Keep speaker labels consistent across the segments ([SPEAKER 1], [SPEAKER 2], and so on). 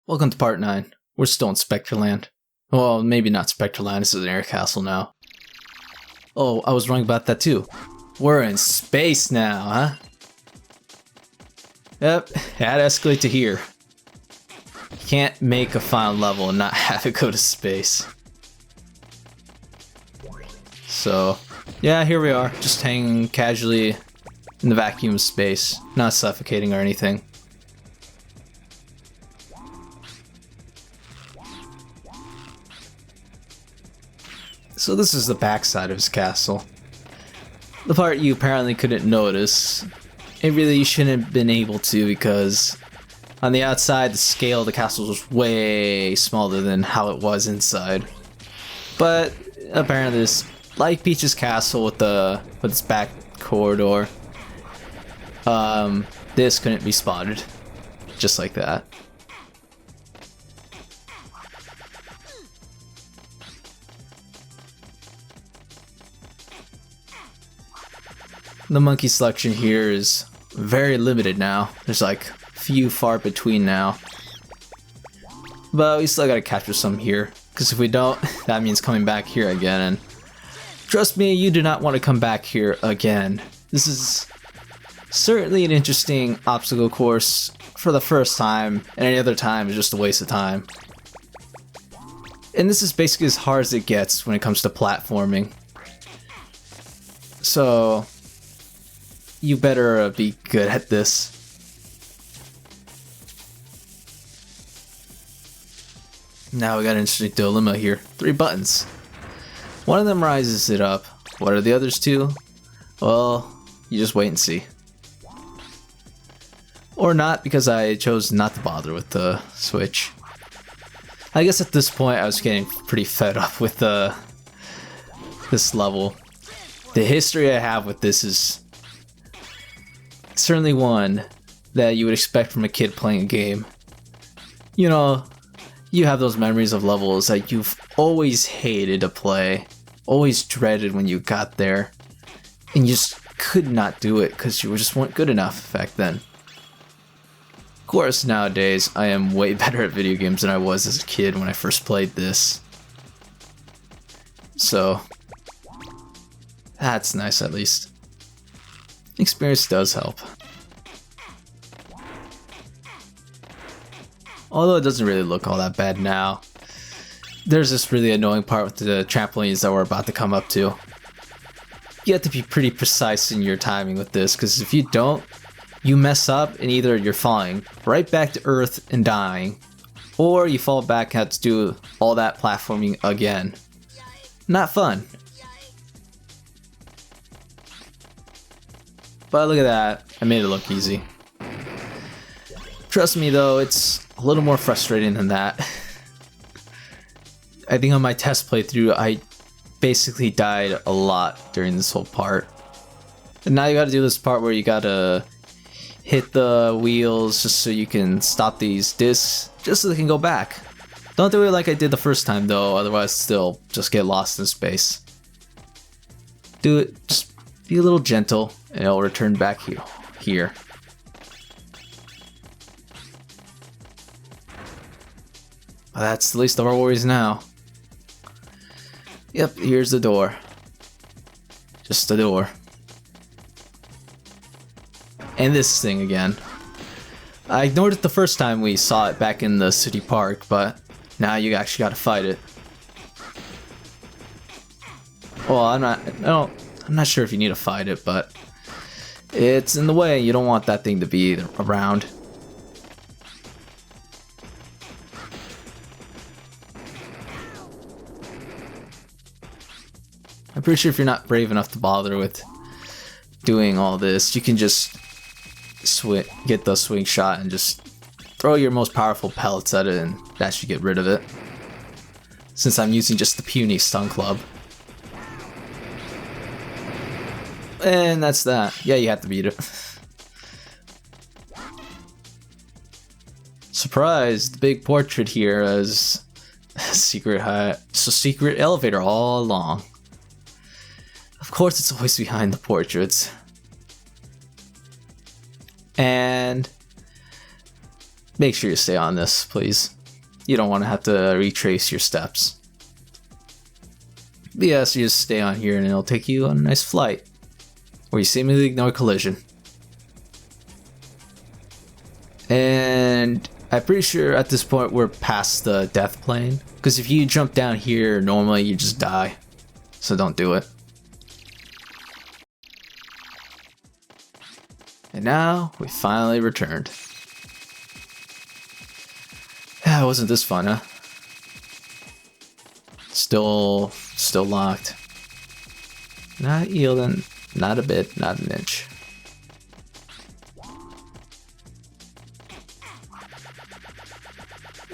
[SPEAKER 1] Welcome to part 9. We're still in Spectreland. Well, maybe not Spectreland, this is an air castle now. Oh, I was wrong about that too. We're in space now, huh? Yep, it had to escalate to here. You can't make a final level and not have it go to space. So, yeah, here we are, just hanging casually in the vacuum of space, not suffocating or anything. So this is the backside of his castle. The part you apparently couldn't notice. It really shouldn't have been able to because on the outside the scale of the castle was way smaller than how it was inside. But apparently this, like Peach's castle with its back corridor, this couldn't be spotted. Just like that. The monkey selection here is very limited now. There's like few far between now. But we still gotta capture some here. Because if we don't, that means coming back here again. And trust me, you do not want to come back here again. This is certainly an interesting obstacle course for the first time. And any other time is just a waste of time. And this is basically as hard as it gets when it comes to platforming. So you better be good at this. Now we got an interesting dilemma here. 3 buttons. One of them rises it up. What are the others two? Well, you just wait and see. Or not, because I chose not to bother with the switch. I guess at this point I was getting pretty fed up with this level. The history I have with this is certainly one that you would expect from a kid playing a game. You know, you have those memories of levels that you've always hated to play, always dreaded when you got there, and you just could not do it because you just weren't good enough back then. Of course, nowadays I am way better at video games than I was as a kid when I first played this. So, that's nice at least. Experience does help. Although it doesn't really look all that bad now. There's this really annoying part with the trampolines that we're about to come up to. You have to be pretty precise in your timing with this, because if you don't, you mess up and either you're falling right back to Earth and dying, or you fall back and have to do all that platforming again. Not fun. But look at that, I made it look easy. Trust me though, it's a little more frustrating than that. I think on my test playthrough, I basically died a lot during this whole part. And now you gotta do this part where you gotta hit the wheels just so you can stop these discs, just so they can go back. Don't do it like I did the first time though, otherwise still just get lost in space. Do it, just be a little gentle, and it'll return back here. Well, that's the least of our worries now. Yep, here's the door. Just the door. And this thing again. I ignored it the first time we saw it back in the city park, but now you actually gotta fight it. Well, I'm not sure if you need to fight it, but it's in the way. You don't want that thing to be around. I'm pretty sure if you're not brave enough to bother with doing all this, you can just get the swing shot and just throw your most powerful pellets at it, and that should get rid of it. Since I'm using just the puny stun club. And that's that. Yeah, you have to beat it. Surprise! The big portrait here is a secret hut. It's a secret elevator all along. Of course, it's always behind the portraits. And make sure you stay on this, please. you don't want to have to retrace your steps. But yeah, so you just stay on here and it'll take you on a nice flight, where you seemingly ignore collision. And I'm pretty sure at this point we're past the death plane, because if you jump down here normally you just die, so don't do it. And now we finally returned. Yeah, it wasn't this fun, huh? Still locked. Not yielding, not a bit, not an inch.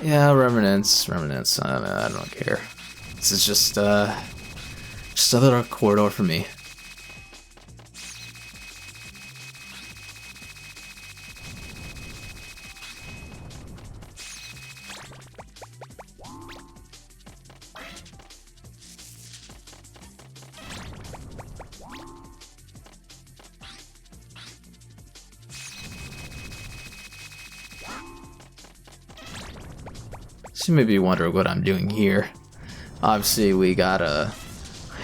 [SPEAKER 1] Yeah, remnants. I don't care. This is just another corridor for me. So you may be wondering what I'm doing here. Obviously, we gotta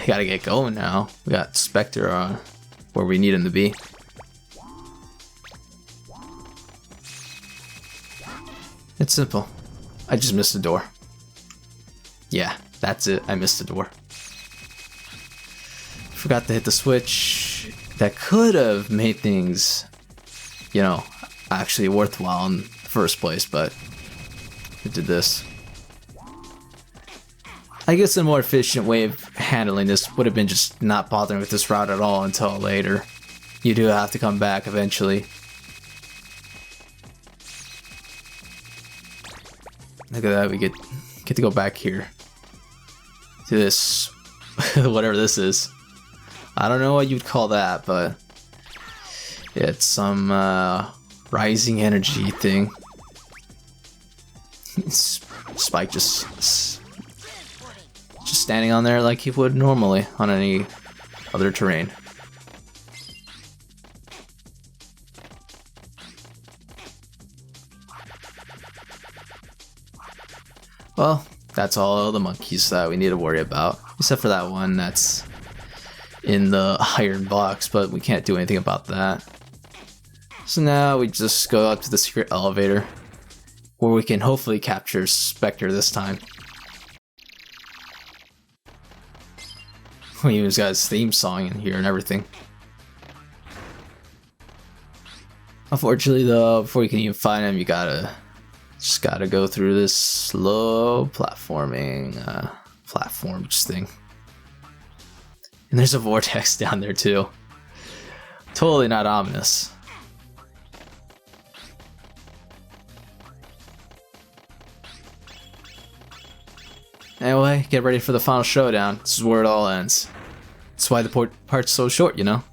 [SPEAKER 1] get going now. We got Spectre where we need him to be. It's simple. I just missed the door. Yeah, that's it. I missed the door. Forgot to hit the switch. That could have made things, you know, actually worthwhile in the first place, but it did this. I guess a more efficient way of handling this would have been just not bothering with this route at all until later. You do have to come back eventually. Look at that, we get to go back here to this, whatever this is. I don't know what you'd call that, but it's some rising energy thing. Spike just standing on there like he would normally on any other terrain. Well, that's all the monkeys that we need to worry about, except for that one that's in the iron box, but we can't do anything about that. So now we just go up to the secret elevator, where we can hopefully capture Spectre this time. We even got his theme song in here and everything. Unfortunately though, before you can even find him, you just gotta go through this slow platforming platforms thing. And there's a vortex down there too. Totally not ominous. Anyway, get ready for the final showdown. This is where it all ends. That's why the part's so short, you know?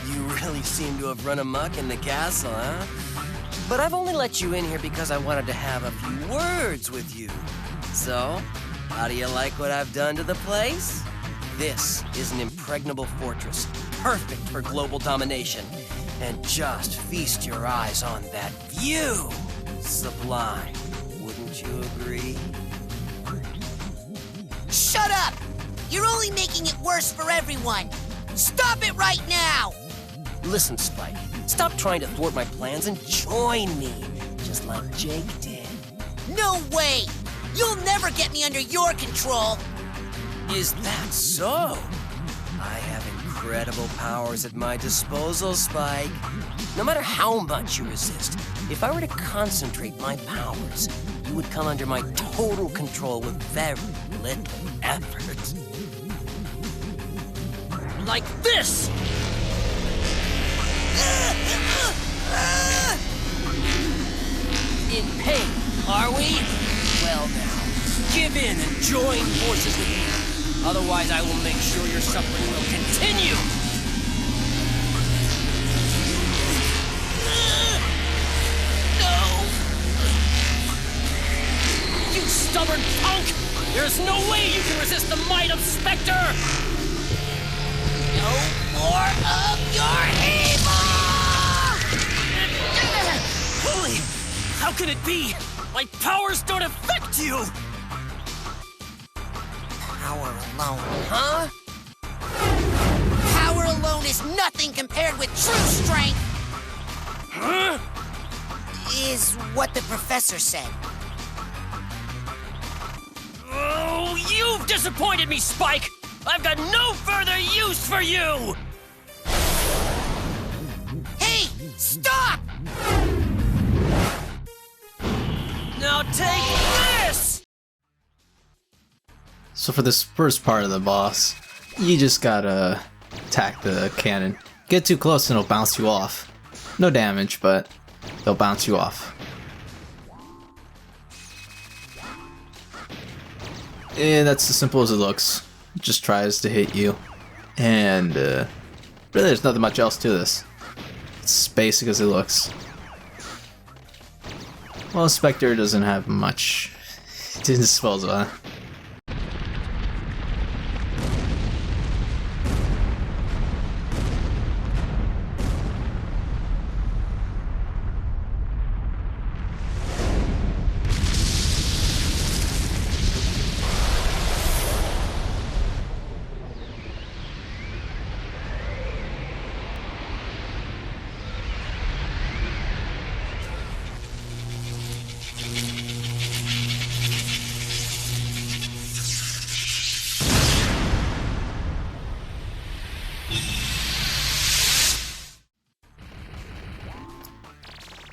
[SPEAKER 2] You really seem to have run amok in the castle, huh? But I've only let you in here because I wanted to have a few words with you. So, how do you like what I've done to the place? This is an impregnable fortress, perfect for global domination. And just feast your eyes on that view. Sublime, wouldn't you agree?
[SPEAKER 3] Shut up! You're only making it worse for everyone! Stop it right now!
[SPEAKER 2] Listen, Spike, stop trying to thwart my plans and join me, just like Jake did.
[SPEAKER 3] No way! You'll never get me under your control!
[SPEAKER 2] Is that so? I have incredible powers at my disposal, Spike. No matter how much you resist, if I were to concentrate my powers, you would come under my total control with very little effort. Like this! In pain, are we? Well now, give in and join forces with me. Otherwise, I will make sure your suffering will continue.
[SPEAKER 3] No!
[SPEAKER 4] stubborn punk! There's no way you can resist the might of Spectre!
[SPEAKER 3] No more of your evil!
[SPEAKER 4] Holy! How can it be? My powers don't affect you!
[SPEAKER 3] Power alone, huh? Power alone is nothing compared with true strength!
[SPEAKER 4] Huh?
[SPEAKER 3] Is what the professor said.
[SPEAKER 4] Oh, you've disappointed me, Spike! I've got no further use for you!
[SPEAKER 3] Hey, stop!
[SPEAKER 4] Now take this!
[SPEAKER 1] So for this first part of the boss, you just gotta attack the cannon. Get too close and it'll bounce you off. No damage, but they'll bounce you off. And that's as simple as it looks. It just tries to hit you. And really there's nothing much else to this. It's as basic as it looks. Well, Spectre doesn't have much to dispose of.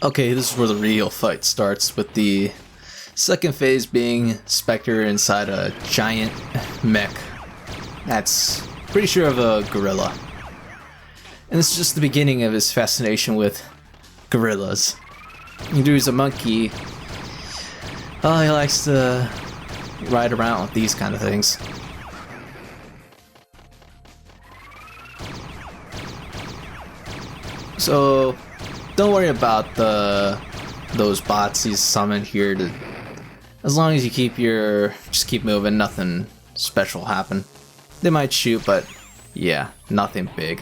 [SPEAKER 1] Okay, this is where the real fight starts, with the second phase being Spectre inside a giant mech. That's pretty sure of a gorilla. And this is just the beginning of his fascination with gorillas. He's a monkey. Oh, he likes to ride around with these kind of things. So don't worry about those bots he's summoned here. As long as you just keep moving, nothing special will happen. They might shoot, but yeah, nothing big.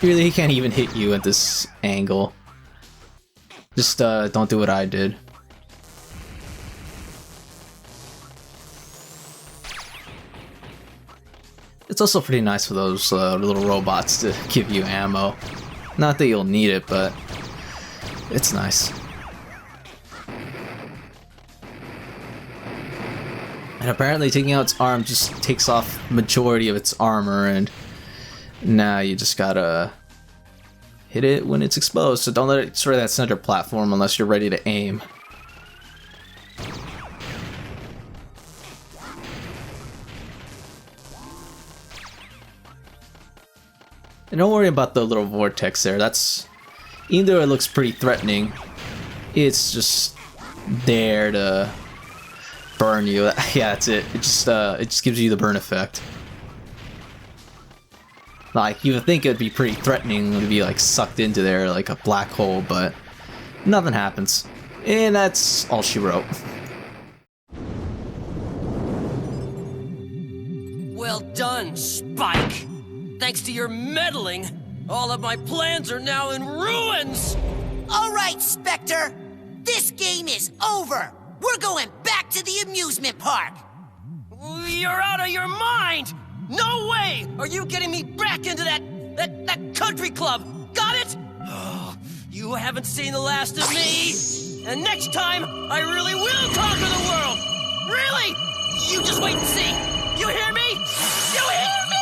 [SPEAKER 1] Really, he can't even hit you at this angle. Just don't do what I did. It's also pretty nice for those little robots to give you ammo. Not that you'll need it, but it's nice. And apparently taking out its arm just takes off majority of its armor, and now you just gotta hit it when it's exposed, so don't let it destroy that center platform unless you're ready to aim. And don't worry about the little vortex there. That's, even though it looks pretty threatening, it's just there to burn you. Yeah, that's it. It just gives you the burn effect. Like, you would think it'd be pretty threatening to be like sucked into there like a black hole, but nothing happens. And that's all she wrote.
[SPEAKER 4] Well done, Spike! Thanks to your meddling, all of my plans are now in ruins!
[SPEAKER 3] All right, Spectre. This game is over. We're going back to the amusement park.
[SPEAKER 4] You're out of your mind! No way! Are you getting me back into that country club? Got it? Oh, you haven't seen the last of me! And next time, I really will conquer the world! Really! You just wait and see! You hear me? You hear me?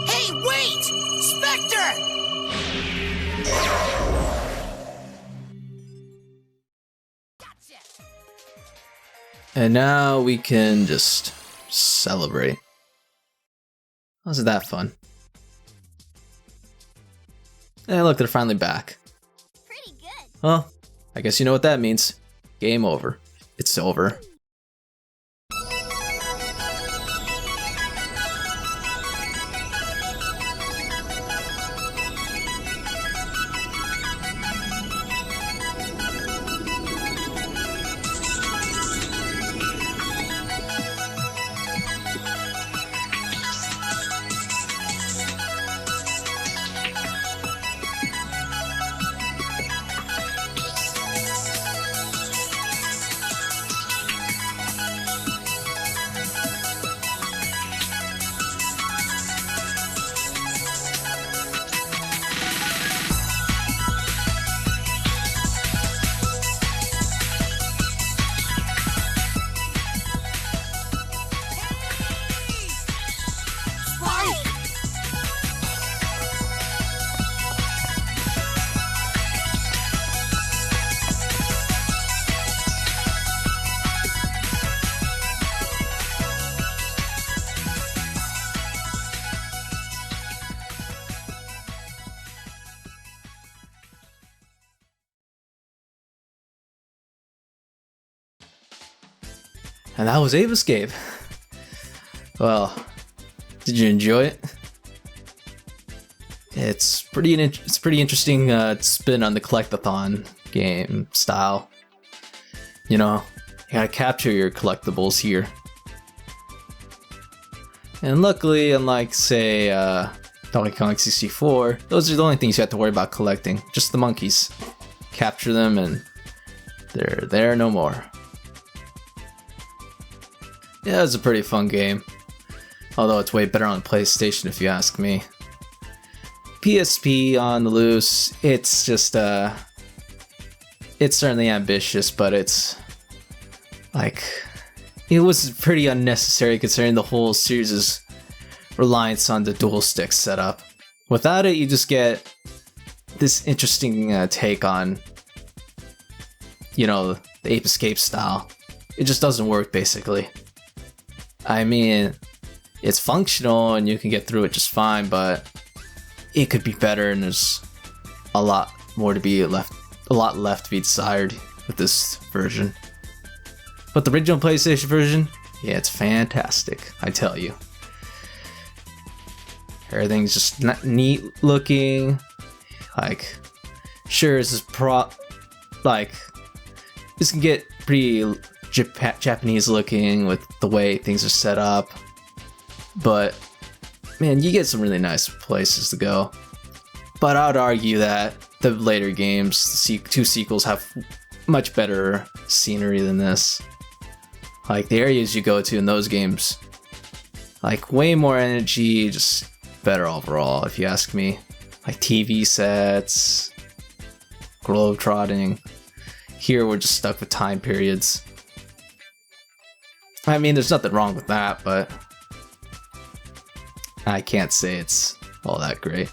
[SPEAKER 3] Hey, wait! Spectre!
[SPEAKER 1] And now we can just celebrate. Wasn't that fun? Hey, look, they're finally back.
[SPEAKER 3] Pretty good.
[SPEAKER 1] Well, I guess you know what that means. Game over. It's over. And that was Ape Escape. Well, did you enjoy it? It's pretty interesting spin on the collectathon game style. You know, you gotta capture your collectibles here. And luckily, unlike say Donkey Kong 64, those are the only things you have to worry about collecting. Just the monkeys. Capture them and they're there no more. Yeah, it was a pretty fun game. Although it's way better on the PlayStation if you ask me. PSP on the loose, it's just it's certainly ambitious, but it's like, it was pretty unnecessary considering the whole series' reliance on the dual stick setup. Without it, you just get this interesting take on, you know, the Ape Escape style. It just doesn't work, basically. I mean, it's functional and you can get through it just fine, but it could be better, and there's a lot more to be left, a lot left to be desired with this version. But the original PlayStation version, yeah, it's fantastic, I tell you. Everything's just neat looking. Like, sure, this is this can get pretty Japanese looking with the way things are set up, but man, you get some really nice places to go. But I would argue that the later games, the two sequels, have much better scenery than this. Like, the areas you go to in those games, like, way more energy, just better overall, if you ask me. Like, TV sets, globetrotting. Here, we're just stuck with time periods. I mean, there's nothing wrong with that, but I can't say it's all that great.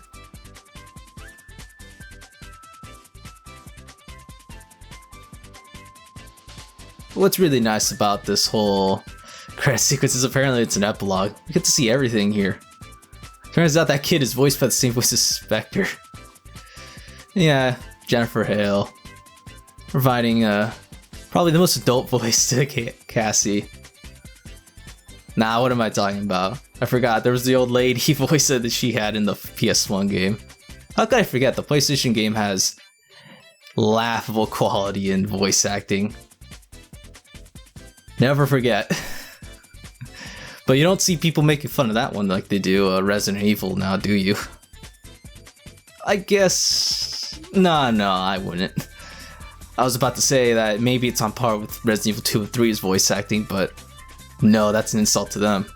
[SPEAKER 1] What's really nice about this whole credit sequence is apparently it's an epilogue. You get to see everything here. Turns out that kid is voiced by the same voice as Spectre. Yeah, Jennifer Hale. Providing probably the most adult voice to Cassie. Nah, what am I talking about? I forgot, there was the old lady voice that she had in the PS1 game. How could I forget? The PlayStation game has laughable quality in voice acting. Never forget. But you don't see people making fun of that one like they do Resident Evil now, do you? I guess... No, I wouldn't. I was about to say that maybe it's on par with Resident Evil 2 and 3's voice acting, but no, that's an insult to them.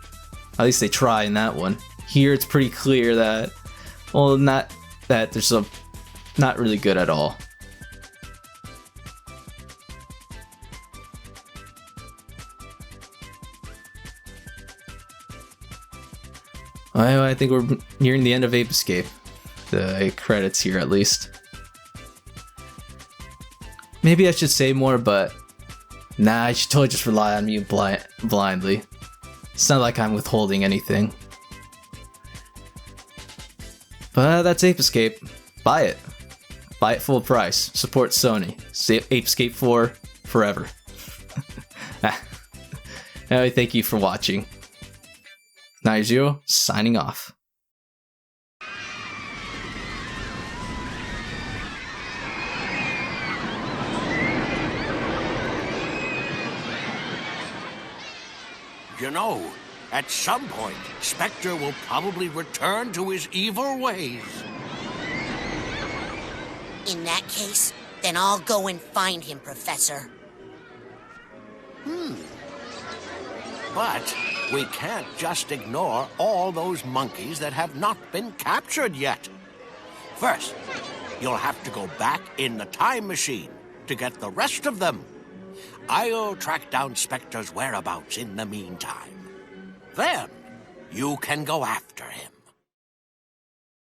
[SPEAKER 1] At least they try in that one. Here it's pretty clear that, well, not that there's not really good at all. Well, I think we're nearing the end of Ape Escape. The credits here, at least. Maybe I should say more, but nah, I should totally just rely on me blindly. It's not like I'm withholding anything. But that's Ape Escape. Buy it. Buy it full price. Support Sony. Ape Escape 4 forever. Anyway, thank you for watching. notyourusualZero signing off.
[SPEAKER 5] You know, at some point, Spectre will probably return to his evil ways.
[SPEAKER 3] In that case, then I'll go and find him, Professor.
[SPEAKER 5] But we can't just ignore all those monkeys that have not been captured yet. First, you'll have to go back in the time machine to get the rest of them. I'll track down Spectre's whereabouts in the meantime. Then, you can go after him.